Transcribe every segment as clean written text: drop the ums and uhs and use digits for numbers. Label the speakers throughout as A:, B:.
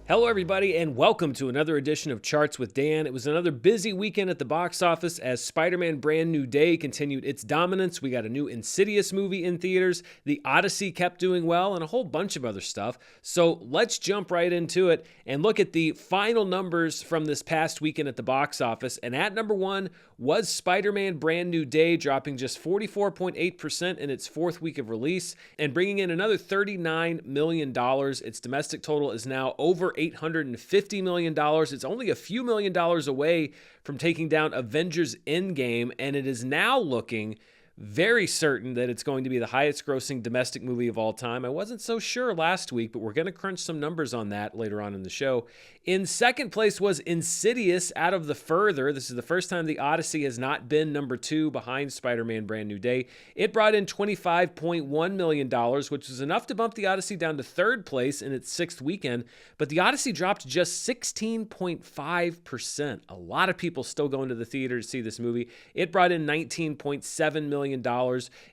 A: Hello, everybody, and welcome to another edition of Charts with Dan. It was another busy weekend at the box office as Spider-Man Brand New Day continued its dominance. We got a new Insidious movie in theaters, the Odyssey kept doing well, and a whole bunch of other stuff. So let's jump right into it and look at the final numbers from this past weekend at the box office. And at number one was Spider-Man Brand New Day, dropping just 44.8% in its fourth week of release and bringing in another $39 million. Its domestic total is now over $850 million. It's only a few million dollars away from taking down Avengers Endgame, and it is now looking very certain that it's going to be the highest grossing domestic movie of all time. I wasn't so sure last week, but we're going to crunch some numbers on that later on in the show. In second place was Insidious Out of the Further. This is the first time the Odyssey has not been number two behind Spider-Man Brand New Day. It brought in $25.1 million, which was enough to bump the Odyssey down to third place in its sixth weekend, but the Odyssey dropped just 16.5%. A lot of people still going to the theater to see this movie. It brought in $19.7 million.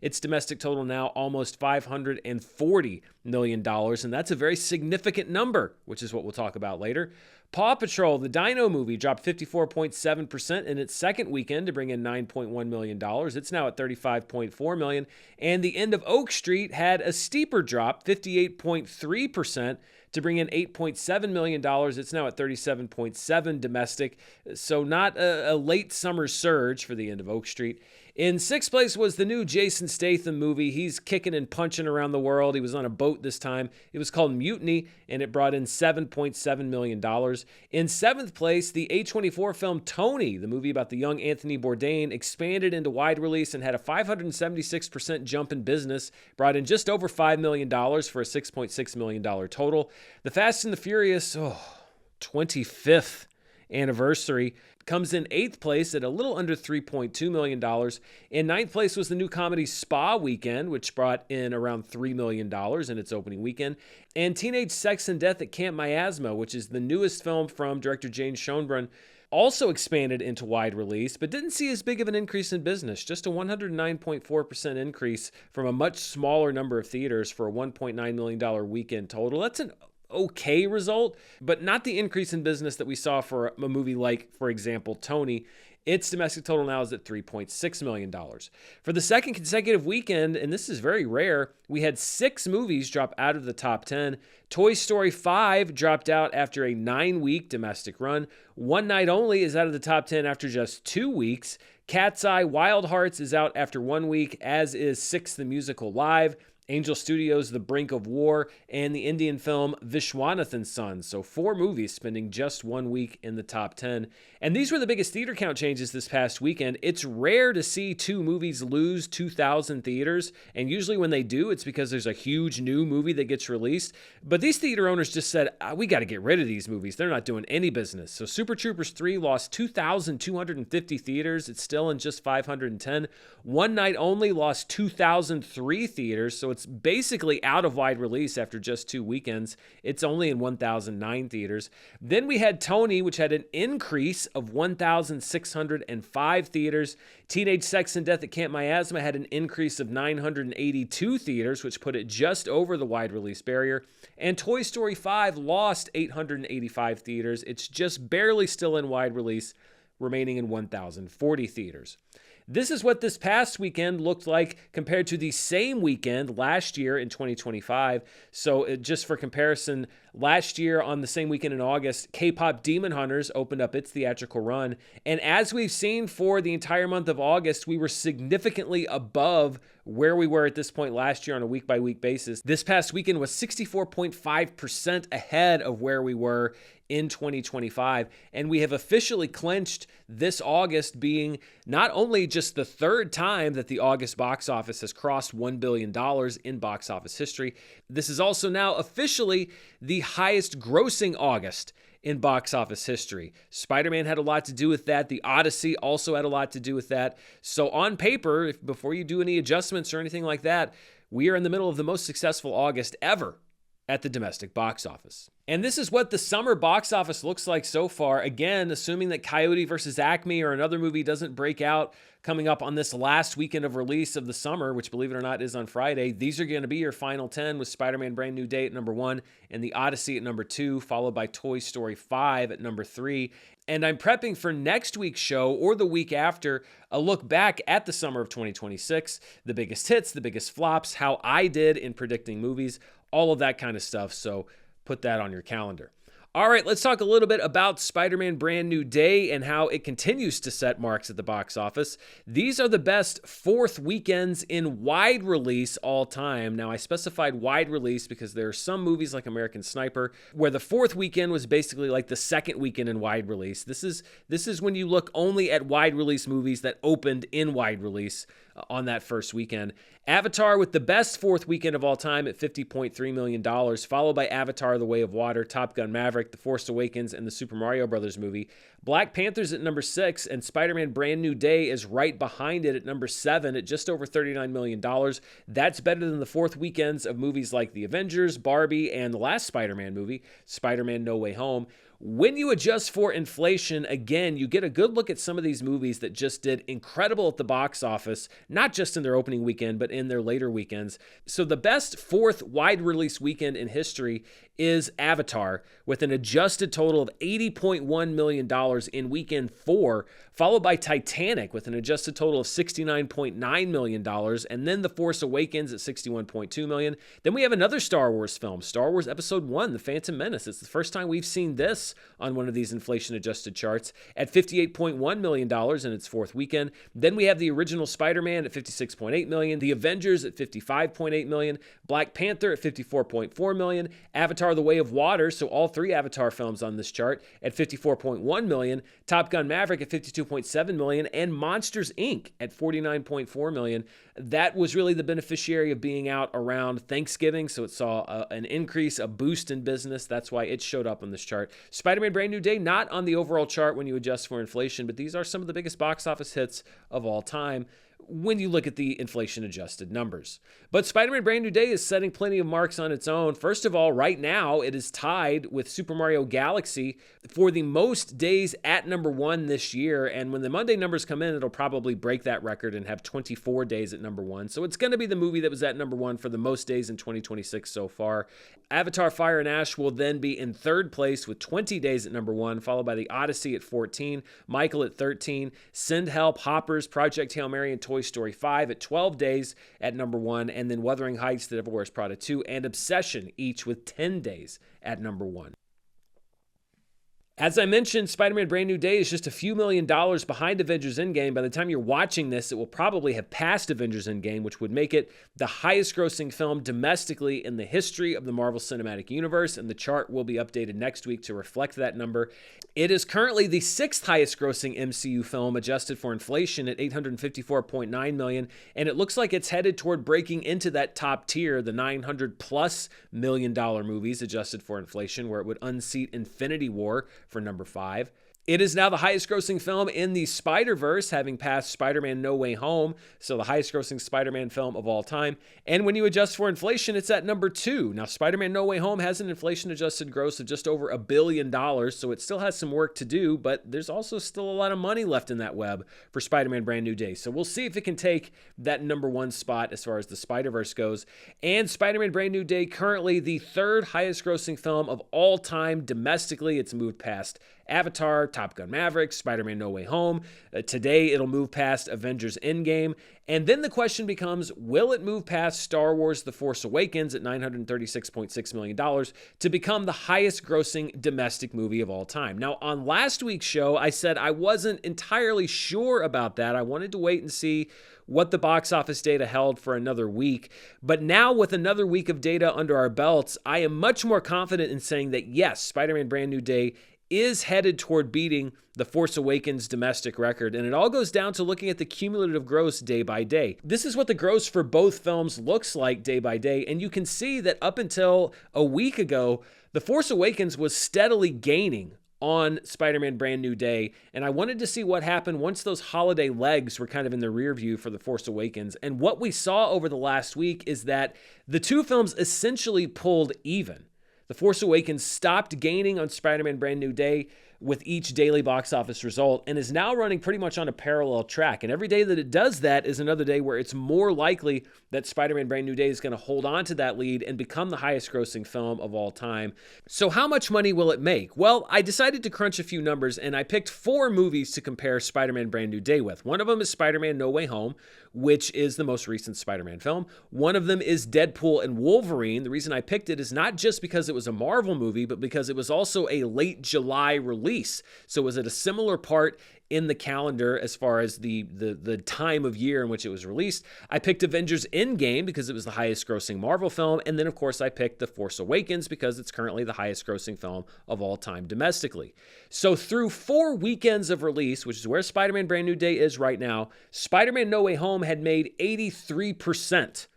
A: Its domestic total now almost $540 million, and that's a very significant number, which is what we'll talk about later. Paw Patrol, the Dino movie, dropped 54.7% in its second weekend to bring in $9.1 million. It's now at $35.4 million. And The End of Oak Street had a steeper drop, 58.3%, to bring in $8.7 million. It's now at $37.7 domestic. So not a late summer surge for The End of Oak Street. In sixth place was the new Jason Statham movie. He's kicking and punching around the world. He was on a boat this time. It was called Mutiny, and it brought in $7.7 million. In seventh place, the A24 film Tony, the movie about the young Anthony Bourdain, expanded into wide release and had a 576% jump in business, brought in just over $5 million for a $6.6 million total. The Fast and the Furious, 25th anniversary, comes in eighth place at a little under $3.2 million. In ninth place was the new comedy Spa Weekend, which brought in around $3 million in its opening weekend. And Teenage Sex and Death at Camp Miasma, which is the newest film from director Jane Schoenbrunn, also expanded into wide release, but didn't see as big of an increase in business, just a 109.4% increase from a much smaller number of theaters for a $1.9 million weekend total. That's an okay result, but not the increase in business that we saw for a movie like, for example, Tony. Its domestic total now is at $3.6 million. For the second consecutive weekend, and this is very rare, we had 6 movies drop out of the top 10. Toy Story 5 dropped out after a 9-week domestic run. One Night Only is out of the top 10 after just 2 weeks. Cat's Eye Wild Hearts is out after 1 week, as is Six the Musical Live, Angel Studios' The Brink of War, and the Indian film Vishwanathan Sons. So 4 movies spending just 1 week in the top 10. And these were the biggest theater count changes this past weekend. It's rare to see 2 movies lose 2,000 theaters, and usually when they do, it's because there's a huge new movie that gets released. But these theater owners just said, we got to get rid of these movies. They're not doing any business. So Super Troopers 3 lost 2,250 theaters. It's still in just 510. One Night Only lost 2,003 theaters, so it's basically out of wide release after just 2 weekends. It's only in 1,009 theaters. Then we had Tony, which had an increase of 1,605 theaters. Teenage Sex and Death at Camp Miasma had an increase of 982 theaters, which put it just over the wide release barrier. And Toy Story 5 lost 885 theaters. It's just barely still in wide release, remaining in 1,040 theaters. This is what this past weekend looked like compared to the same weekend last year in 2025. So just for comparison, last year on the same weekend in August, K-pop Demon Hunters opened up its theatrical run. And as we've seen for the entire month of August, we were significantly above where we were at this point last year on a week-by-week basis. This past weekend was 64.5% ahead of where we were in 2025, and we have officially clinched this August being not only just the third time that the August box office has crossed $1 billion in box office history, this is also now officially the highest grossing August in box office history. Spider-Man had a lot to do with that. The Odyssey also had a lot to do with that. So on paper, before you do any adjustments or anything like that, we are in the middle of the most successful August ever at the domestic box office. And this is what the summer box office looks like so far. Again, assuming that Coyote vs. Acme or another movie doesn't break out coming up on this last weekend of release of the summer, which, believe it or not, is on Friday. These are going to be your final 10, with Spider-Man Brand New Day at number 1 and The Odyssey at number 2, followed by Toy Story 5 at number 3. And I'm prepping for next week's show or the week after a look back at the summer of 2026, the biggest hits, the biggest flops, how I did in predicting movies, all of that kind of stuff. So put that on your calendar. All right, let's talk a little bit about Spider-Man Brand New Day and how it continues to set marks at the box office. These are the best fourth weekends in wide release all time. Now, I specified wide release because there are some movies like American Sniper where the fourth weekend was basically like the second weekend in wide release. This is when you look only at wide release movies that opened in wide release on that first weekend. Avatar with the best fourth weekend of all time at $50.3 million, followed by Avatar: The Way of Water, Top Gun: Maverick, The Force Awakens, and the Super Mario Brothers movie. Black Panther's at number 6, and Spider-Man Brand New Day is right behind it at number 7 at just over $39 million. That's better than the fourth weekends of movies like The Avengers, Barbie, and the last Spider-Man movie, Spider-Man No Way Home. When you adjust for inflation, again, you get a good look at some of these movies that just did incredible at the box office, not just in their opening weekend, but in their later weekends. So the best fourth wide release weekend in history is Avatar, with an adjusted total of $80.1 million in weekend 4, followed by Titanic with an adjusted total of $69.9 million, and then The Force Awakens at $61.2 million. Then we have another Star Wars film, Star Wars Episode 1, The Phantom Menace. It's the first time we've seen this on one of these inflation-adjusted charts at $58.1 million in its fourth weekend. Then we have the original Spider-Man at $56.8 million, The Avengers at $55.8 million, Black Panther at $54.4 million, Avatar: The Way of Water, so all three Avatar films on this chart, at $54.1 million, Top Gun: Maverick at $52.7 million, and Monsters, Inc. at $49.4 million. That was really the beneficiary of being out around Thanksgiving, so it saw an increase, a boost in business. That's why it showed up on this chart. Spider-Man Brand New Day, not on the overall chart when you adjust for inflation, but these are some of the biggest box office hits of all time when you look at the inflation-adjusted numbers. But Spider-Man Brand New Day is setting plenty of marks on its own. First of all, right now, it is tied with Super Mario Galaxy for the most days at number 1 this year, and when the Monday numbers come in, it'll probably break that record and have 24 days at number 1. So it's going to be the movie that was at number 1 for the most days in 2026 so far. Avatar: Fire and Ash will then be in third place with 20 days at number 1, followed by The Odyssey at 14, Michael at 13, Send Help, Hoppers, Project Hail Mary, and Toy Story 5 at 12 days at number 1, and then Wuthering Heights, The Devil Wears Prada 2, and Obsession, each with 10 days at number 1. As I mentioned, Spider-Man Brand New Day is just a few $1 million behind Avengers Endgame. By the time you're watching this, it will probably have passed Avengers Endgame, which would make it the highest grossing film domestically in the history of the Marvel Cinematic Universe, and the chart will be updated next week to reflect that number. It is currently the 6th highest grossing MCU film adjusted for inflation at $854.9 million, and it looks like it's headed toward breaking into that top tier, the $900+ million movies adjusted for inflation, where it would unseat Infinity War for number 5. It is now the highest grossing film in the Spider-Verse, having passed Spider-Man No Way Home, so the highest grossing Spider-Man film of all time. And when you adjust for inflation, it's at number 2. Now, Spider-Man No Way Home has an inflation-adjusted gross of just over $1 billion, so it still has some work to do, but there's also still a lot of money left in that web for Spider-Man Brand New Day. So we'll see if it can take that number 1 spot as far as the Spider-Verse goes. And Spider-Man Brand New Day, currently the 3rd highest grossing film of all time domestically. It's moved past Avatar, Top Gun: Maverick, Spider-Man No Way Home. Today, it'll move past Avengers Endgame. And then the question becomes, will it move past Star Wars: The Force Awakens at $936.6 million to become the highest grossing domestic movie of all time? Now, on last week's show, I said I wasn't entirely sure about that. I wanted to wait and see what the box office data held for another week. But now, with another week of data under our belts, I am much more confident in saying that yes, Spider-Man Brand New Day is headed toward beating the Force Awakens domestic record, and it all goes down to looking at the cumulative gross day by day. This is what the gross for both films looks like day by day, and you can see that up until a week ago, The Force Awakens was steadily gaining on Spider-Man Brand New Day, and I wanted to see what happened once those holiday legs were kind of in the rear view for The Force Awakens. And what we saw over the last week is that the two films essentially pulled even. The Force Awakens stopped gaining on Spider-Man Brand New Day with each daily box office result and is now running pretty much on a parallel track. And every day that it does that is another day where it's more likely that Spider-Man Brand New Day is going to hold on to that lead and become the highest grossing film of all time. So how much money will it make? Well, I decided to crunch a few numbers and I picked 4 movies to compare Spider-Man Brand New Day with. One of them is Spider-Man No Way Home, which is the most recent Spider-Man film. One of them is Deadpool and Wolverine. The reason I picked it is not just because it was a Marvel movie, but because it was also a late July release. So was it a similar part in the calendar as far as the time of year in which it was released? I picked Avengers Endgame because it was the highest grossing Marvel film. And then, of course, I picked The Force Awakens because it's currently the highest grossing film of all time domestically. So through 4 weekends of release, which is where Spider-Man Brand New Day is right now, Spider-Man No Way Home had made 83%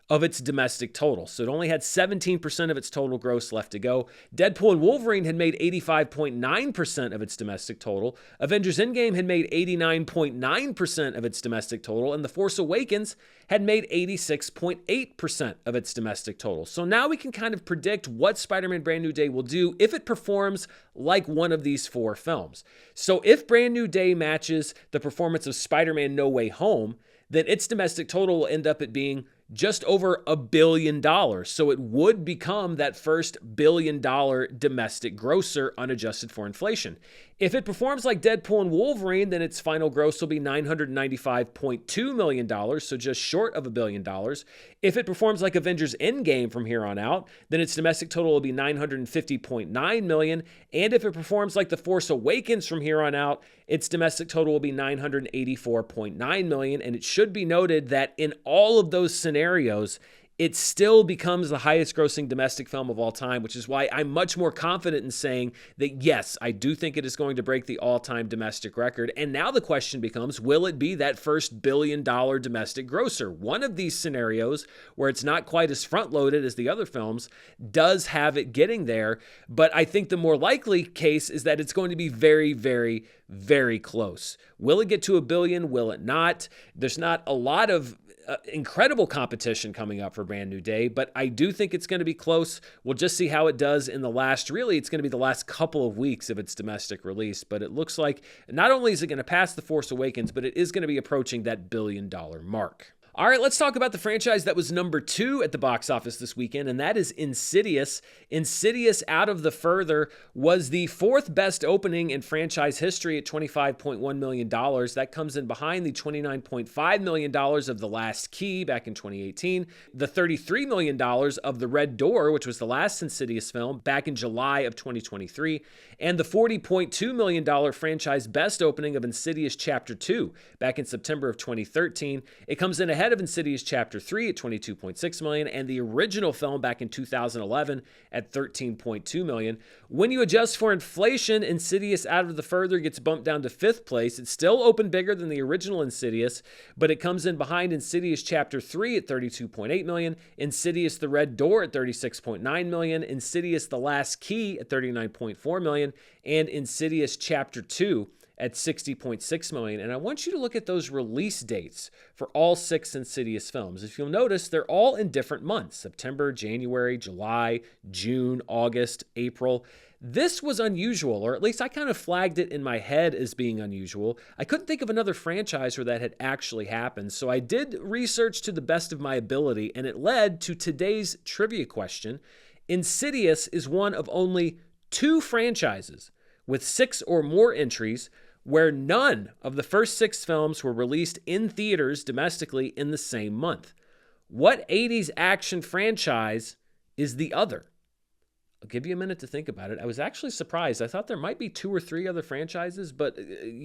A: of its domestic total. So it only had 17% of its total gross left to go. Deadpool and Wolverine had made 85.9% of its domestic total. Avengers Endgame had made 89.9% of its domestic total. And The Force Awakens had made 86.8% of its domestic total. So now we can kind of predict what Spider-Man Brand New Day will do if it performs like one of these 4 films. So if Brand New Day matches the performance of Spider-Man No Way Home, then its domestic total will end up at being just over $1 billion. So it would become that first $1 billion domestic grosser unadjusted for inflation. If it performs like Deadpool and Wolverine, then its final gross will be $995.2 million, so just short of $1 billion. If it performs like Avengers Endgame from here on out, then its domestic total will be $950.9 million. And if it performs like The Force Awakens from here on out, its domestic total will be $984.9 million. And it should be noted that in all of those scenarios, it still becomes the highest grossing domestic film of all time, which is why I'm much more confident in saying that, yes, I do think it is going to break the all-time domestic record. And now the question becomes, will it be that first $1 billion domestic grosser? One of these scenarios, where it's not quite as front-loaded as the other films, does have it getting there. But I think the more likely case is that it's going to be very, very, very close. Will it get to $1 billion? Will it not? There's not a lot of incredible competition coming up for Brand New Day, but I do think it's going to be close. We'll just see how it does in the last, really, it's going to be the last couple of weeks of its domestic release, but it looks like not only is it going to pass The Force Awakens, but it is going to be approaching that $1 billion mark. All right, let's talk about the franchise that was number 2 at the box office this weekend, and that is Insidious. Insidious Out of the Further was the 4th best opening in franchise history at $25.1 million. That comes in behind the $29.5 million of The Last Key back in 2018, the $33 million of The Red Door, which was the last Insidious film, back in July of 2023, and the $40.2 million franchise best opening of Insidious Chapter 2 back in September of 2013. It comes in ahead of Insidious Chapter 3 at $22.6 million and the original film back in 2011 at $13.2 million. When you adjust for inflation, Insidious Out of the Further gets bumped down to 5th place. It's still opened bigger than the original Insidious, but it comes in behind Insidious Chapter 3 at $32.8 million, Insidious The Red Door at $36.9 million, Insidious The Last Key at $39.4 million, and Insidious Chapter 2 at $60.6 million. And I want you to look at those release dates for all 6 Insidious films. If you'll notice, they're all in different months: September, January, July, June, August, April. This was unusual, or at least I kind of flagged it in my head as being unusual. I couldn't think of another franchise where that had actually happened, so I did research to the best of my ability, and it led to today's trivia question. Insidious is one of only 2 franchises with 6 or more entries where none of the first 6 films were released in theaters domestically in the same month. What 80s action franchise is the other? I'll give you a minute to think about it. I was actually surprised. I thought there might be 2 or 3 other franchises, but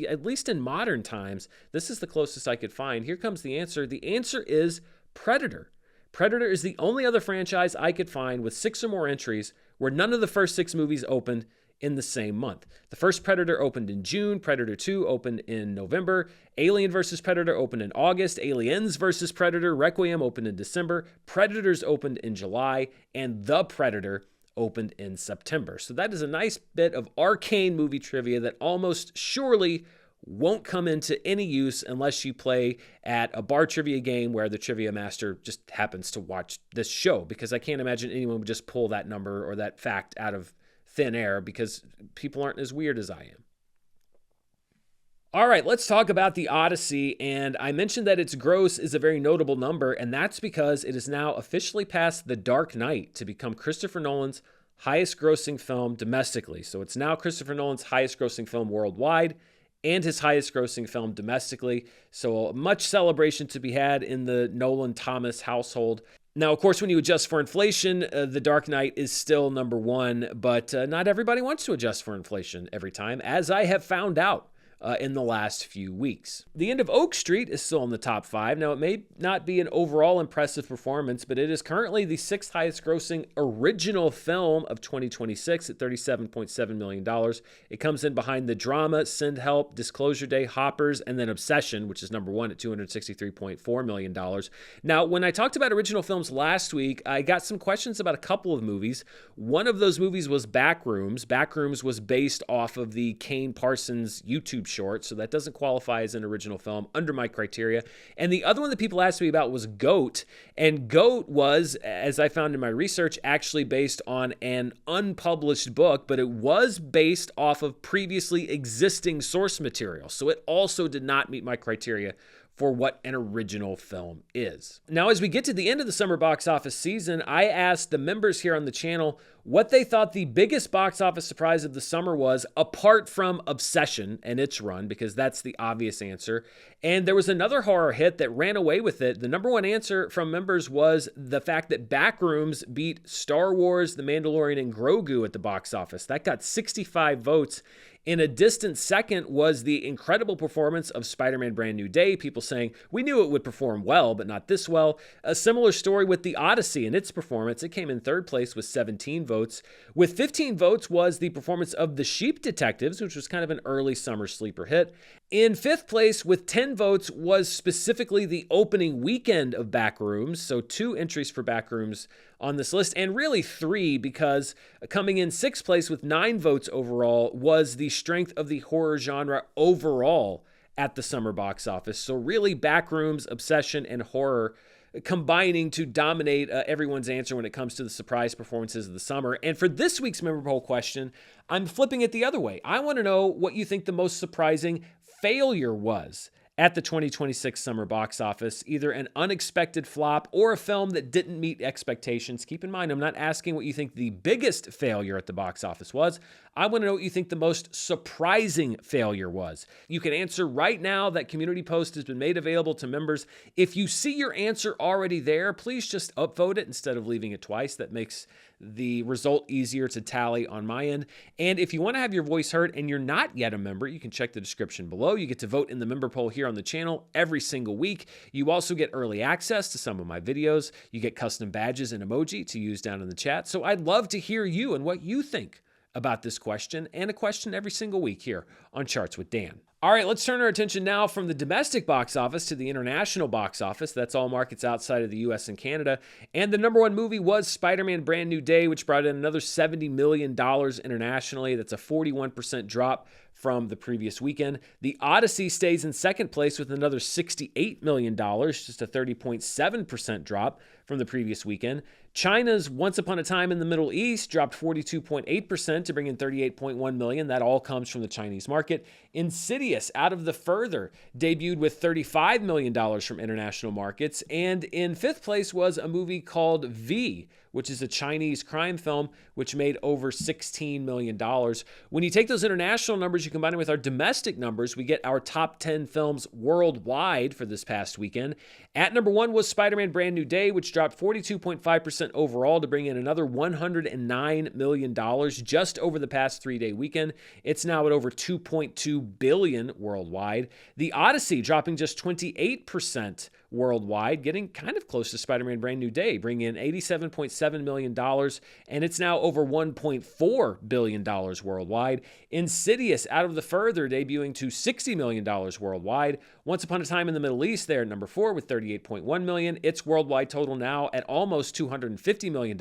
A: at least in modern times, this is the closest I could find. Here comes the answer. The answer is Predator. Predator is the only other franchise I could find with 6 or more entries where none of the first 6 movies opened in the same month. The first Predator opened in June, Predator 2 opened in November, Alien vs. Predator opened in August, Aliens vs. Predator Requiem opened in December, Predators opened in July, and The Predator opened in September. So that is a nice bit of arcane movie trivia that almost surely won't come into any use unless you play at a bar trivia game where the trivia master just happens to watch this show, because I can't imagine anyone would just pull that number or that fact out of thin air, because people aren't as weird as I am. All right, let's talk about the Odyssey. And I mentioned that its gross is a very notable number, and that's because it is now officially passed The Dark Knight to become Christopher Nolan's highest grossing film domestically. So it's now Christopher Nolan's highest grossing film worldwide and his highest grossing film domestically. So much celebration to be had in the Nolan-Thomas household. Now, of course, when you adjust for inflation, The Dark Knight is still number one, but not everybody wants to adjust for inflation every time, as I have found out in the last few weeks. The End of Oak Street is still in the top 5. Now, it may not be an overall impressive performance, but it is currently the 6th highest grossing original film of 2026 at $37.7 million. It comes in behind the drama Send Help, Disclosure Day, Hoppers, and then Obsession, which is number 1 at $263.4 million. Now, when I talked about original films last week, I got some questions about a couple of movies. One of those movies was Backrooms. Backrooms was based off of the Kane Parsons YouTube short, so that doesn't qualify as an original film under my criteria. And the other one that people asked me about was Goat, and Goat was, as I found in my research, actually based on an unpublished book, but it was based off of previously existing source material, so it also did not meet my criteria for what an original film is. Now, as we get to the end of the summer box office season, I asked the members here on the channel what they thought the biggest box office surprise of the summer was, apart from Obsession and its run, because that's the obvious answer. And there was another horror hit that ran away with it. The number one answer from members was the fact that Backrooms beat Star Wars, The Mandalorian, and Grogu at the box office. That got 65 votes. In a distant second was the incredible performance of Spider-Man Brand New Day, people saying, we knew it would perform well, but not this well. A similar story with the Odyssey and its performance. It came in third place with 17 votes. With 15 votes was the performance of The Sheep Detectives, which was kind of an early summer sleeper hit. In fifth place with 10 votes was specifically the opening weekend of Backrooms, so 2 entries for Backrooms on this list, and really 3, because coming in 6th place with 9 votes overall was the strength of the horror genre overall at the summer box office. So really Backrooms, Obsession, and horror combining to dominate everyone's answer when it comes to the surprise performances of the summer. And for this week's member poll question, I'm flipping it the other way. I want to know what you think the most surprising failure was at the 2026 summer box office, either an unexpected flop or a film that didn't meet expectations. Keep in mind, I'm not asking what you think the biggest failure at the box office was. I want to know what you think the most surprising failure was. You can answer right now. That community post has been made available to members. If you see your answer already there, please just upvote it instead of leaving it twice. That makes the result easier to tally on my end. And if you want to have your voice heard and you're not yet a member, you can check the description below. You get to vote in the member poll here on the channel every single week. You also get early access to some of my videos. You get custom badges and emoji to use down in the chat. So I'd love to hear you and what you think about this question, and a question every single week here on Charts with Dan. All right, let's turn our attention now from the domestic box office to the international box office. That's all markets outside of the US and Canada. And the number one movie was Spider-Man Brand New Day, which brought in another $70 million internationally. That's a 41% drop from the previous weekend. The Odyssey stays in second place with another $68 million, just a 30.7% drop from the previous weekend. China's Once Upon a Time in the Middle East dropped 42.8% to bring in $38.1 million. That all comes from the Chinese market. Insidious, Out of the Further, debuted with $35 million from international markets. And in fifth place was a movie called V, which is a Chinese crime film, which made over $16 million. When you take those international numbers, you combine it with our domestic numbers, we get our top 10 films worldwide for this past weekend. At number one was Spider-Man Brand New Day, which dropped 42.5% overall to bring in another $109 million just over the past 3-day weekend. It's now at over $2.2 billion worldwide. The Odyssey dropping just 28% worldwide, getting kind of close to Spider-Man Brand New Day, bringing in $87.7 million, and it's now over $1.4 billion worldwide. Insidious, Out of the Further, debuting to $60 million worldwide. Once Upon a Time in the Middle East, they're at number 4 with $38.1 million. Its worldwide total now at almost $250 million.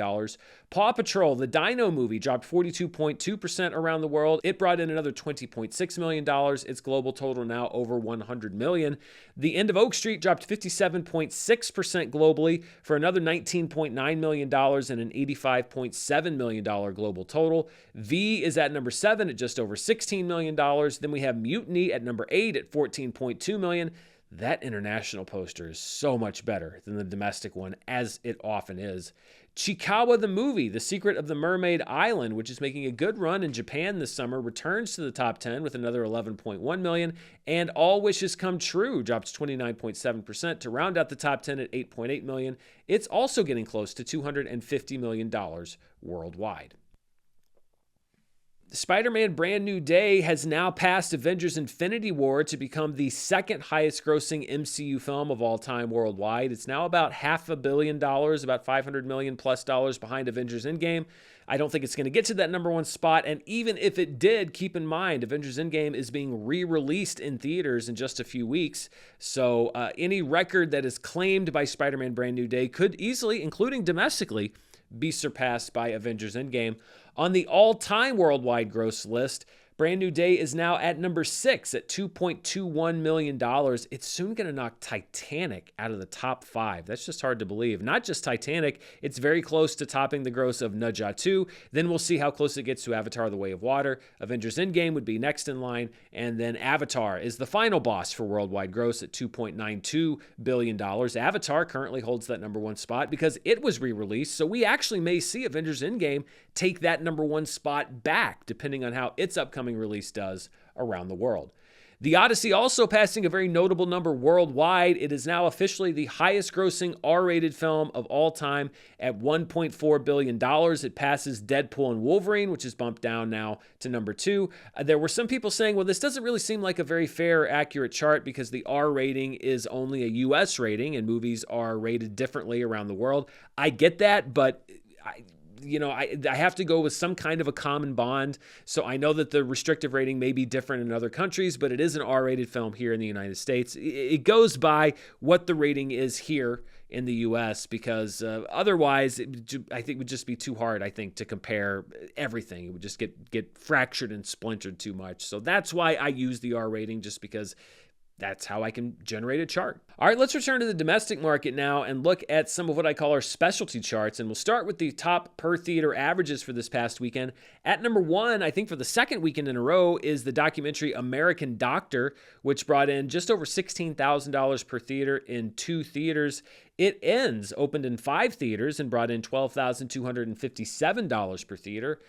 A: Paw Patrol, the Dino movie, dropped 42.2% around the world. It brought in another $20.6 million. Its global total now over $100 million. The End of Oak Street dropped 57.6% globally for another $19.9 million and an $85.7 million global total. V is at number 7 at just over $16 million. Then we have Mutiny at number 8 at $14.2 million. That international poster is so much better than the domestic one, as it often is. Chikawa the Movie, The Secret of the Mermaid Island, which is making a good run in Japan this summer, returns to the top 10 with another $11.1 million. And All Wishes Come True drops 29.7% to round out the top 10 at $8.8 million. It's also getting close to $250 million worldwide. Spider-Man Brand New Day has now passed Avengers Infinity War to become the second highest grossing MCU film of all time worldwide. It's now about $500 million, about $500 million plus behind Avengers Endgame. I don't think it's going to get to that number one spot. And even if it did, keep in mind, Avengers Endgame is being re-released in theaters in just a few weeks. So any record that is claimed by Spider-Man Brand New Day could easily, including domestically, be surpassed by Avengers Endgame. On the all-time worldwide gross list, Brand New Day is now at number 6 at $2.21 million. It's soon going to knock Titanic out of the top 5. That's just hard to believe. Not just Titanic, it's very close to topping the gross of Naja 2. Then we'll see how close it gets to Avatar: The Way of Water. Avengers Endgame would be next in line, and then Avatar is the final boss for worldwide gross at $2.92 billion. Avatar currently holds that number 1 spot because it was re-released, so we actually may see Avengers Endgame take that number 1 spot back, depending on how its upcoming release does around the world. The Odyssey also passing a very notable number worldwide. It is now officially the highest grossing R-rated film of all time at $1.4 billion. It passes Deadpool and Wolverine, which is bumped down now to number 2. There were some people saying, well, this doesn't really seem like a very fair, accurate chart because the R rating is only a US rating and movies are rated differently around the world. I get that, but I have to go with some kind of a common bond. So I know that the restrictive rating may be different in other countries, but it is an R-rated film here in the United States. It goes by what the rating is here in the U.S. because otherwise, I think it would just be too hard, to compare everything. It would just get fractured and splintered too much. So that's why I use the R rating, just because that's how I can generate a chart. All right, let's return to the domestic market now and look at some of what I call our specialty charts. And we'll start with the top per theater averages for this past weekend. At number 1, I think for the second weekend in a row, is the documentary American Doctor, which brought in just over $16,000 per theater in 2 theaters. It Ends opened in 5 theaters and brought in $12,257 per theater.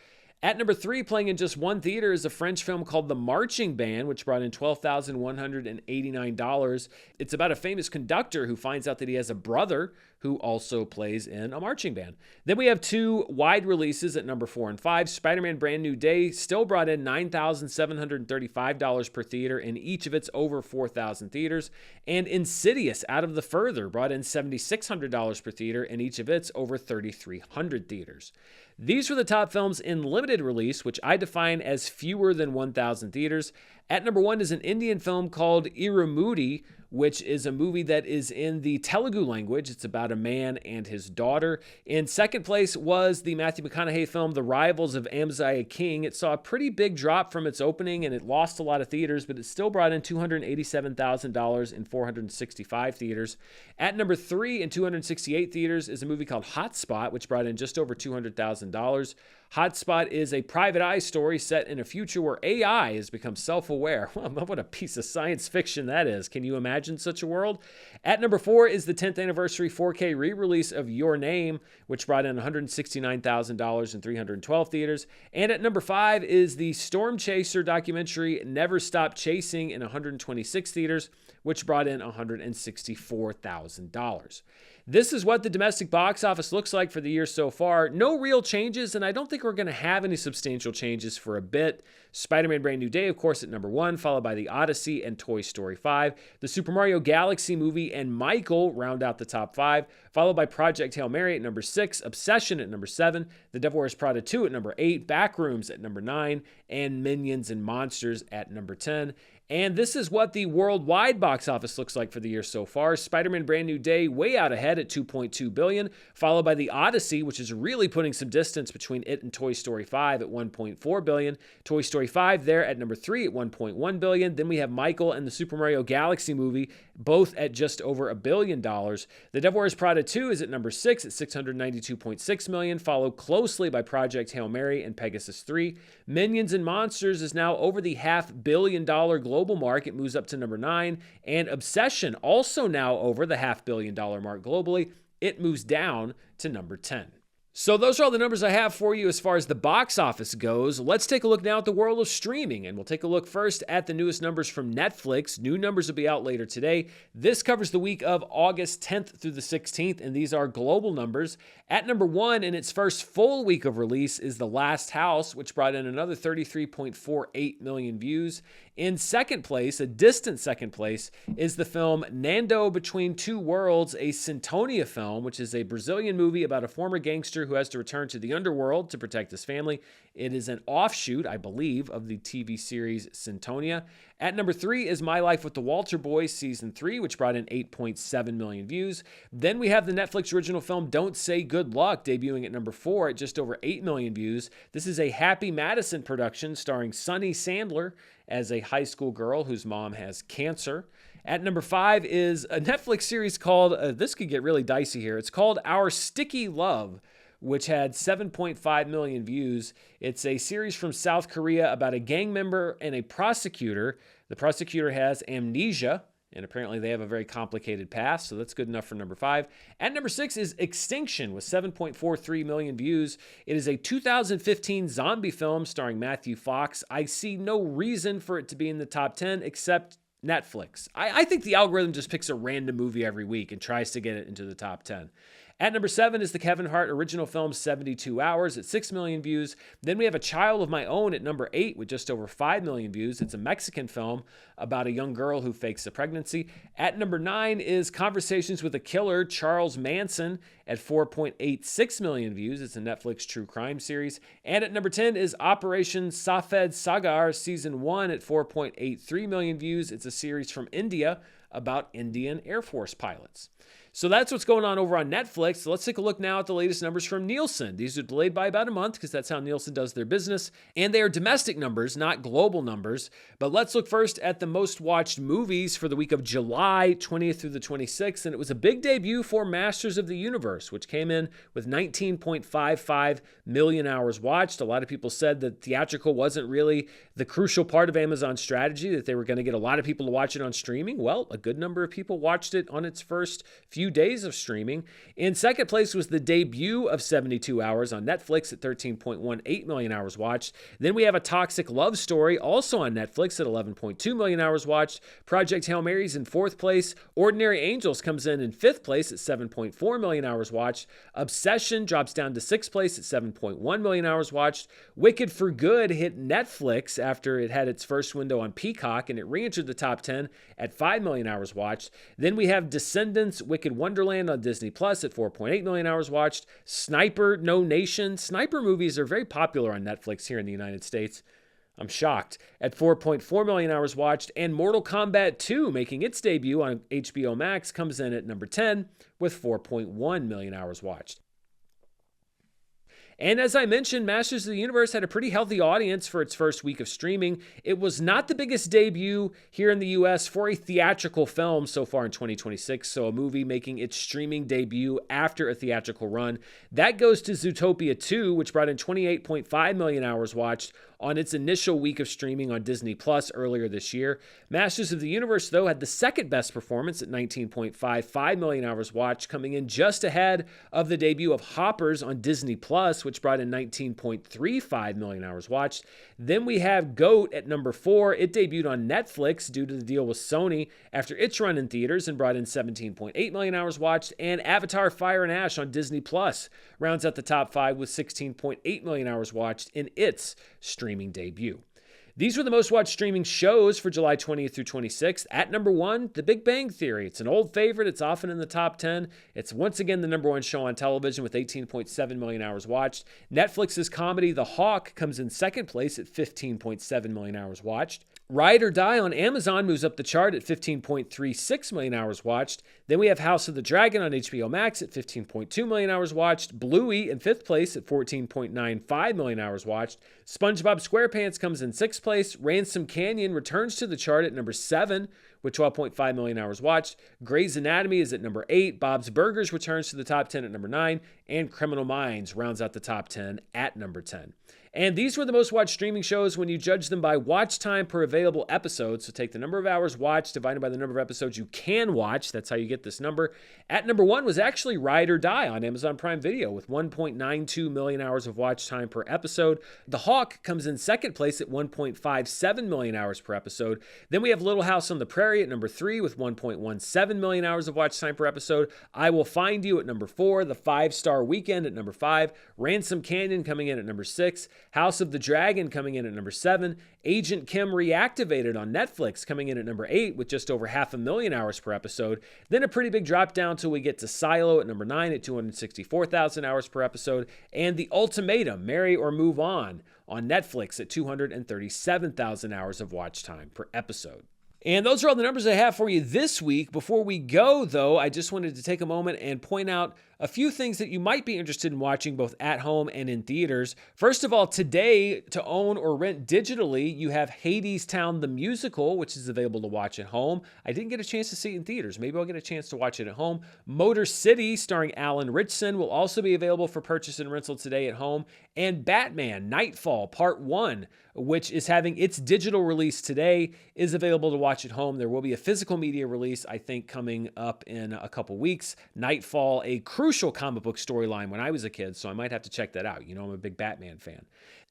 A: At number 3, playing in just 1 theater, is a French film called The Marching Band, which brought in $12,189. It's about a famous conductor who finds out that he has a brother who also plays in a marching band. Then we have 2 wide releases at number 4 and 5. Spider-Man Brand New Day still brought in $9,735 per theater in each of its over 4,000 theaters. And Insidious, Out of the Further, brought in $7,600 per theater in each of its over 3,300 theaters. These were the top films in limited release, which I define as fewer than 1,000 theaters. At number 1 is an Indian film called Irumudi, which is a movie that is in the Telugu language. It's about a man and his daughter. In second place was the Matthew McConaughey film, The Rivals of Amaziah King. It saw a pretty big drop from its opening, and it lost a lot of theaters, but it still brought in $287,000 in 465 theaters. At number 3 in 268 theaters is a movie called Hotspot, which brought in just over $200,000. Hotspot is a private eye story set in a future where AI has become self-aware. What a piece of science fiction that is. Can you imagine such a world? At number 4 is the 10th anniversary 4K re-release of Your Name, which brought in $169,000 in 312 theaters. And at number 5 is the Storm Chaser documentary Never Stop Chasing in 126 theaters, which brought in $164,000. This is what the domestic box office looks like for the year so far. No real changes, and I don't think think we're going to have any substantial changes for a bit. Spider-Man Brand New Day, of course, at number 1, followed by the Odyssey and Toy Story 5. The Super Mario Galaxy movie and Michael round out the top 5, followed by Project Hail Mary at number 6, Obsession at number 7, The Devil Wears Prada 2 at number 8, Backrooms at number 9, and Minions and Monsters at number 10. And this is what the worldwide box office looks like for the year so far. Spider-Man Brand New Day way out ahead at $2.2 billion, followed by the Odyssey, which is really putting some distance between it and Toy Story 5 at $1.4 billion. Toy Story 5 there at number 3 at $1.1 billion. Then we have Michael and the Super Mario Galaxy movie, both at just over $1 billion. The Devil Wears Prada 2 is at number 6 at $692.6 million, followed closely by Project Hail Mary and Pegasus 3. Minions and Monsters is now over the $500 million global mark. It moves up to number 9. And Obsession, also now over the $500 million mark globally, it moves down to number 10. So those are all the numbers I have for you as far as the box office goes. Let's take a look now at the world of streaming, and we'll take a look first at the newest numbers from Netflix. New numbers will be out later today. This covers the week of August 10th through the 16th, and these are global numbers. At number 1 in its first full week of release is The Last House, which brought in another 33.48 million views. In second place, a distant second place, is the film Nando Between Two Worlds, a Sintonia film, which is a Brazilian movie about a former gangster who has to return to the underworld to protect his family. It is an offshoot, I believe, of the TV series Sintonia. At number 3 is My Life with the Walter Boys Season 3, which brought in 8.7 million views. Then we have the Netflix original film Don't Say Good Luck, debuting at number 4 at just over 8 million views. This is a Happy Madison production starring Sunny Sandler as a high school girl whose mom has cancer. At number 5 is a Netflix series called, this could get really dicey here, it's called Our Sticky Love, which had 7.5 million views. It's a series from South Korea about a gang member and a prosecutor. The prosecutor has amnesia, and apparently they have a very complicated past, so that's good enough for number 5. At number 6 is Extinction with 7.43 million views. It is a 2015 zombie film starring Matthew Fox. I see no reason for it to be in the top 10 except Netflix. I think the algorithm just picks a random movie every week and tries to get it into the top 10. At number 7 is the Kevin Hart original film 72 Hours at 6 million views. Then we have A Child of My Own at number 8 with just over 5 million views. It's a Mexican film about a young girl who fakes a pregnancy. At number 9 is Conversations with a Killer, Charles Manson at 4.86 million views. It's a Netflix true crime series. And at number 10 is Operation Safed Sagar Season 1 at 4.83 million views. It's a series from India about Indian Air Force pilots. So that's what's going on over on Netflix. So let's take a look now at the latest numbers from Nielsen. These are delayed by about a month because that's how Nielsen does their business. And they are domestic numbers, not global numbers. But let's look first at the most watched movies for the week of July 20th through the 26th. And it was a big debut for Masters of the Universe, which came in with 19.55 million hours watched. A lot of people said that theatrical wasn't really the crucial part of Amazon's strategy, that they were going to get a lot of people to watch it on streaming. Well, a good number of people watched it on its first few days of streaming. In second place was the debut of 72 Hours on Netflix at 13.18 million hours watched. Then we have A Toxic Love Story, also on Netflix at 11.2 million hours watched. Project Hail Mary's in fourth place. Ordinary Angels comes in fifth place at 7.4 million hours watched. Obsession drops down to sixth place at 7.1 million hours watched. Wicked for Good hit Netflix after it had its first window on Peacock, and it re-entered the top 10 at 5 million hours watched. Then we have Descendants, Wicked Wonderland on Disney Plus at 4.8 million hours watched. Sniper, No Nation. Sniper movies are very popular on Netflix here in the United States. I'm shocked. At 4.4 million hours watched. And Mortal Kombat 2, making its debut on HBO Max, comes in at number 10 with 4.1 million hours watched. And as I mentioned, Masters of the Universe had a pretty healthy audience for its first week of streaming. It was not the biggest debut here in the US for a theatrical film so far in 2026, so a movie making its streaming debut after a theatrical run. That goes to Zootopia 2, which brought in 28.5 million hours watched. on its initial week of streaming on Disney Plus earlier this year. Masters of the Universe, though, had the second best performance at 19.55 million hours watched, coming in just ahead of the debut of Hoppers on Disney Plus, which brought in 19.35 million hours watched. Then we have GOAT at number 4. It debuted on Netflix due to the deal with Sony after its run in theaters and brought in 17.8 million hours watched. And Avatar Fire and Ash on Disney Plus rounds out the top 5 with 16.8 million hours watched in its streaming debut. These were the most watched streaming shows for July 20th through 26th. At number 1, The Big Bang Theory. It's an old favorite. It's often in the top 10. It's once again the number 1 show on television with 18.7 million hours watched. Netflix's comedy The Hawk comes in second place at 15.7 million hours watched. Ride or Die on Amazon moves up the chart at 15.36 million hours watched. Then we have House of the Dragon on HBO Max at 15.2 million hours watched. Bluey in 5th place at 14.95 million hours watched. SpongeBob SquarePants comes in 6th place. Ransom Canyon returns to the chart at number 7 with 12.5 million hours watched. Grey's Anatomy is at number 8. Bob's Burgers returns to the top 10 at number 9. And Criminal Minds rounds out the top 10 at number 10. And these were the most watched streaming shows when you judge them by watch time per available episode. So take the number of hours watched divided by the number of episodes you can watch. That's how you get this number. At number 1 was actually Ride or Die on Amazon Prime Video with 1.92 million hours of watch time per episode. The Hawk comes in second place at 1.57 million hours per episode. Then we have Little House on the Prairie at number 3 with 1.17 million hours of watch time per episode. I Will Find You at number 4. The 5-Star Weekend at number 5. Ransom Canyon coming in at number 6. House of the Dragon coming in at number 7. Agent Kim Reactivated on Netflix coming in at number 8 with just over 500,000 hours per episode. Then a pretty big drop down till we get to Silo at number 9 at 264,000 hours per episode. And The Ultimatum, Marry or Move On Netflix at 237,000 hours of watch time per episode. And those are all the numbers I have for you this week. Before we go, though, I just wanted to take a moment and point out a few things that you might be interested in watching both at home and in theaters. First of all, today, to own or rent digitally, you have Hadestown the Musical, which is available to watch at home. I didn't get a chance to see it in theaters. Maybe I'll get a chance to watch it at home. Motor City, starring Alan Ritchson, will also be available for purchase and rental today at home. And Batman Nightfall Part 1, which is having its digital release today, is available to watch at home. There will be a physical media release, I think, coming up in a couple weeks. Nightfall, a crucial comic book storyline when I was a kid, so I might have to check that out. You know, I'm a big Batman fan.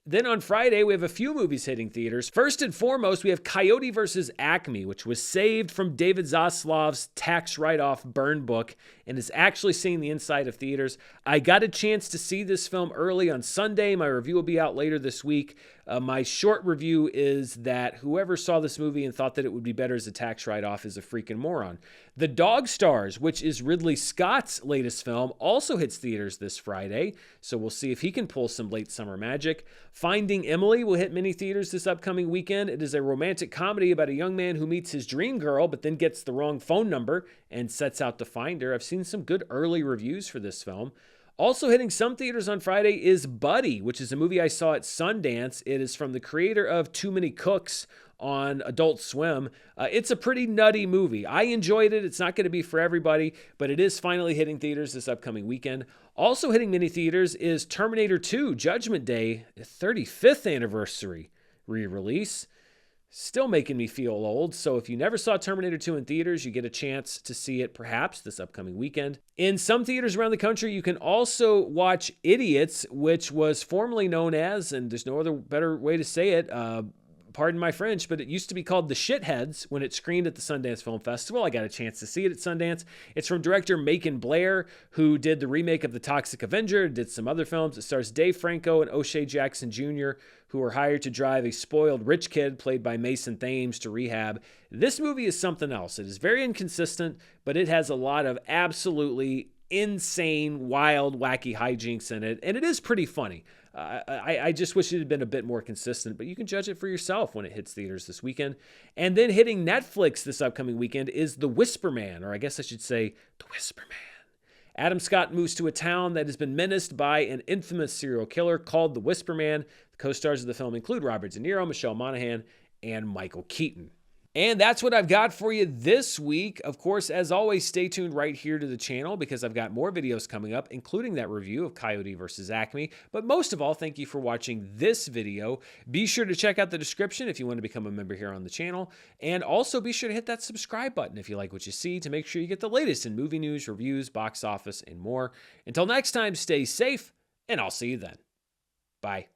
A: Then on Friday, we have a few movies hitting theaters. First and foremost, we have Coyote vs. Acme, which was saved from David Zaslav's tax write-off burn book and is actually seeing the inside of theaters. I got a chance to see this film early on Sunday. My review will be out later this week. My short review is that whoever saw this movie and thought that it would be better as a tax write-off is a freaking moron. The Dog Stars, which is Ridley Scott's latest film, also hits theaters this Friday, so we'll see if he can pull some late summer magic. Finding Emily will hit many theaters this upcoming weekend. It is a romantic comedy about a young man who meets his dream girl but then gets the wrong phone number and sets out to find her. I've seen some good early reviews for this film. Also hitting some theaters on Friday is Buddy, which is a movie I saw at Sundance. It is from the creator of Too Many Cooks on Adult Swim. It's a pretty nutty movie. I enjoyed it. It's not going to be for everybody, but it is finally hitting theaters this upcoming weekend. Also hitting many theaters is Terminator 2 Judgment Day, 35th anniversary re-release. Still making me feel old, so if you never saw Terminator 2 in theaters, you get a chance to see it perhaps this upcoming weekend. In some theaters around the country, you can also watch Idiots, which was formerly known as, and there's no other better way to say it, pardon my French, but it used to be called The Shitheads when it screened at the Sundance Film Festival. I got a chance to see it at Sundance. It's from director Macon Blair, who did the remake of The Toxic Avenger, did some other films. It stars Dave Franco and O'Shea Jackson Jr., who are hired to drive a spoiled rich kid played by Mason Thames to rehab. This movie is something else. It is very inconsistent, but it has a lot of absolutely insane, wild, wacky hijinks in it, and it is pretty funny. I just wish it had been a bit more consistent, but you can judge it for yourself when it hits theaters this weekend. And then hitting Netflix this upcoming weekend is The Whisper Man, or I guess I should say The Whisper Man. Adam Scott moves to a town that has been menaced by an infamous serial killer called the Whisper Man. The co-stars of the film include Robert De Niro, Michelle Monaghan, and Michael Keaton. And that's what I've got for you this week. Of course, as always, stay tuned right here to the channel because I've got more videos coming up, including that review of Coyote versus Acme. But most of all, thank you for watching this video. Be sure to check out the description if you want to become a member here on the channel. And also be sure to hit that subscribe button if you like what you see to make sure you get the latest in movie news, reviews, box office, and more. Until next time, stay safe, and I'll see you then. Bye.